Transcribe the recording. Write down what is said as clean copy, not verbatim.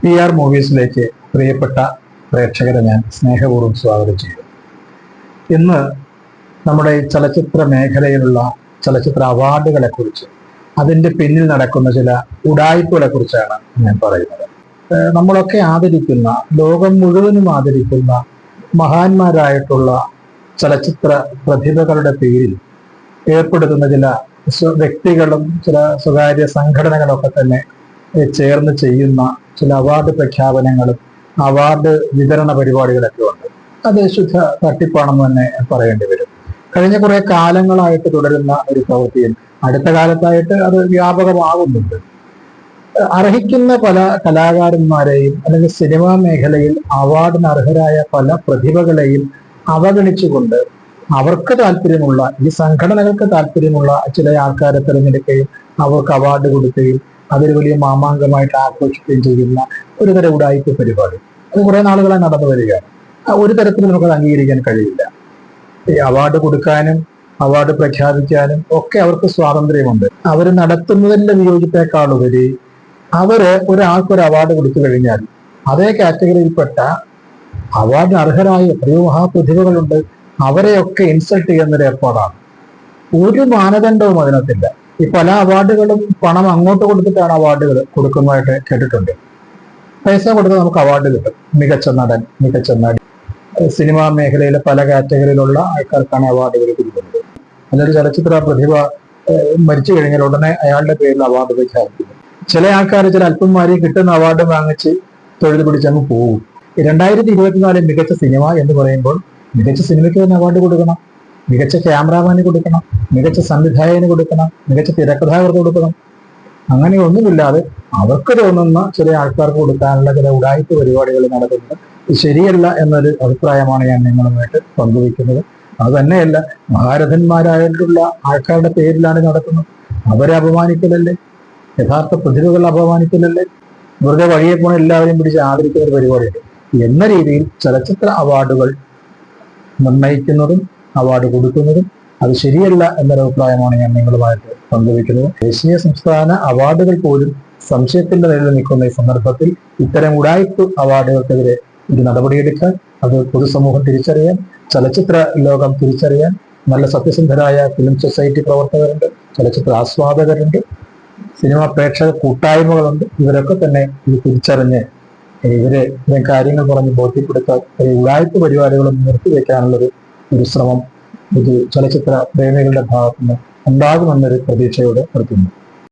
PR മൂവീസിലേക്ക് പ്രിയപ്പെട്ട പ്രേക്ഷകരെ ഞാൻ സ്നേഹപൂർവ്വം സ്വാഗതം ചെയ്യുന്നു. ഇന്ന് നമ്മുടെ ഈ ചലച്ചിത്ര മേഖലയിലുള്ള ചലച്ചിത്ര അവാർഡുകളെ കുറിച്ച്, അതിൻ്റെ പിന്നിൽ നടക്കുന്ന ചില ഉഡായിപ്പുകളെ കുറിച്ചാണ് ഞാൻ പറയുന്നത്. നമ്മളൊക്കെ ആദരിക്കുന്ന, ലോകം മുഴുവനും ആദരിക്കുന്ന മഹാന്മാരായിട്ടുള്ള ചലച്ചിത്ര പ്രതിഭകളുടെ പേരിൽ ഏർപ്പെടുത്തുന്ന ചില വ്യക്തികളും ചില സ്വകാര്യ സംഘടനകളൊക്കെ തന്നെ ചേർന്ന് ചെയ്യുന്ന ചില അവാർഡ് പ്രഖ്യാപനങ്ങളും അവാർഡ് വിതരണ പരിപാടികളൊക്കെ ഉണ്ട്. അത് ശുദ്ധ തട്ടിപ്പാണെന്ന് തന്നെ പറയേണ്ടി വരും. കഴിഞ്ഞ കുറെ കാലങ്ങളായിട്ട് തുടരുന്ന ഒരു പ്രവൃത്തിയിൽ അടുത്ത കാലത്തായിട്ട് അത് വ്യാപകമാകുന്നുണ്ട്. അർഹിക്കുന്ന പല കലാകാരന്മാരെയും അല്ലെങ്കിൽ സിനിമാ മേഖലയിൽ അവാർഡിന് അർഹരായ പല പ്രതിഭകളെയും അവഗണിച്ചുകൊണ്ട് അവർക്ക് താല്പര്യമുള്ള, ഈ സംഘടനകൾക്ക് താല്പര്യമുള്ള ചില ആൾക്കാരെ തിരഞ്ഞെടുക്കുകയും അവർക്ക് അവാർഡ് കൊടുക്കുകയും അതൊരു വലിയ മാമാങ്കമായിട്ട് ആഘോഷിക്കുകയും ചെയ്യുന്ന ഒരു തരം ഉഡായിപ്പ് പരിപാടി അത് കുറെ നാളുകളായി നടന്നു വരികയാണ്. ഒരു തരത്തിലും നമുക്കത് അംഗീകരിക്കാൻ കഴിയില്ല. ഈ അവാർഡ് കൊടുക്കാനും അവാർഡ് പ്രഖ്യാപിക്കാനും ഒക്കെ അവർക്ക് സ്വാതന്ത്ര്യമുണ്ട്. അവർ നടത്തുന്നതിന്റെ വിയോജിപ്പേക്കാളുപരി അവര് ഒരാൾക്കൊരു അവാർഡ് കൊടുത്തു കഴിഞ്ഞാൽ അതേ കാറ്റഗറിയിൽപ്പെട്ട അവാർഡിന് അർഹരായ എത്രയോ മഹാപ്രതിഭകളുണ്ട്, അവരെയൊക്കെ ഇൻസൾട്ട് ചെയ്യുന്നൊരു ഏർപ്പാടാണ്. ഒരു മാനദണ്ഡവും അതിനകത്തില്ല. ഈ പല അവാർഡുകളും പണം അങ്ങോട്ട് കൊടുത്തിട്ടാണ് അവാർഡുകൾ കൊടുക്കുന്നതായിട്ട് കേട്ടിട്ടുണ്ട്. പൈസ കൊടുത്ത് നമുക്ക് അവാർഡ് കിട്ടും. മികച്ച നടൻ, മികച്ച നടി, സിനിമാ മേഖലയിലെ പല കാറ്റഗറിയിലുള്ള ആൾക്കാർക്കാണ് അവാർഡുകൾ കൊടുക്കുന്നത്. അതൊരു ചലച്ചിത്ര പ്രതിഭ മരിച്ചു കഴിഞ്ഞാൽ ഉടനെ അയാളുടെ പേരിൽ അവാർഡ് പ്രഖ്യാപിക്കുന്നു. ചില ആൾക്കാർ, ചില അല്പന്മാരെ കിട്ടുന്ന അവാർഡ് വാങ്ങിച്ച് തൊഴിൽ പിടിച്ചങ്ങ് പോകും. 2024 മികച്ച സിനിമ എന്ന് പറയുമ്പോൾ മികച്ച സിനിമയ്ക്ക് തന്നെ അവാർഡ് കൊടുക്കണം, മികച്ച ക്യാമറാമാന് കൊടുക്കണം, മികച്ച സംവിധായകന് കൊടുക്കണം, മികച്ച തിരക്കഥാകൃത്ത് കൊടുക്കണം. അങ്ങനെ ഒന്നുമില്ലാതെ അവർക്ക് തോന്നുന്ന ചില ആൾക്കാർക്ക് കൊടുക്കാനുള്ള ചില ഉഡായിപ്പ് പരിപാടികൾ നടക്കുന്നത് ശരിയല്ല എന്നൊരു അഭിപ്രായമാണ് ഞാൻ നിങ്ങളുമായിട്ട് പങ്കുവയ്ക്കുന്നത്. അത് തന്നെയല്ല, മഹാരഥന്മാരായിട്ടുള്ള ആൾക്കാരുടെ പേരിലാണ് നടക്കുന്നത്. അവരെ അപമാനിക്കലല്ലേ, യഥാർത്ഥ പ്രതിഭകളെ അപമാനിക്കലല്ലേ, വെറുതെ വഴിയെ പോണ എല്ലാവരെയും പിടിച്ച് ആദരിക്കുന്ന ഒരു പരിപാടിയുണ്ട് എന്ന രീതിയിൽ ചലച്ചിത്ര അവാർഡുകൾ നിർണയിക്കുന്നതും അവാർഡ് കൊടുക്കുന്നതും അത് ശരിയല്ല എന്നൊരു അഭിപ്രായമാണ് ഞാൻ നിങ്ങളുമായിട്ട് പങ്കുവയ്ക്കുന്നത്. ദേശീയ സംസ്ഥാന അവാർഡുകൾ പോലും സംശയത്തിന്റെ നിലയിൽ നിൽക്കുന്ന ഈ സന്ദർഭത്തിൽ ഇത്തരം ഉഡായിപ്പ് അവാർഡുകൾക്കെതിരെ ഒരു നടപടിയെടുക്കാൻ, അത് പൊതുസമൂഹം തിരിച്ചറിയാൻ, ചലച്ചിത്ര ലോകം തിരിച്ചറിയാൻ, നല്ല സത്യസന്ധരായ ഫിലിം സൊസൈറ്റി പ്രവർത്തകരുണ്ട്, ചലച്ചിത്ര ആസ്വാദകരുണ്ട്, സിനിമാ പ്രേക്ഷക കൂട്ടായ്മകളുണ്ട്. ഇവരൊക്കെ തന്നെ ഇത് തിരിച്ചറിഞ്ഞ് ഇവരെ കാര്യങ്ങൾ പറഞ്ഞ് ബോധ്യപ്പെടുത്താൻ ഉഡായിപ്പ് പരിപാടികളും നിർത്തിവെക്കാനുള്ളൊരു ശ്രമം ഇത് ചലച്ചിത്ര പ്രേമികളുടെ ഭാഗത്തുനിന്ന് ഉണ്ടാകുമെന്നൊരു പ്രതീക്ഷയോടെ നിർത്തുന്നു.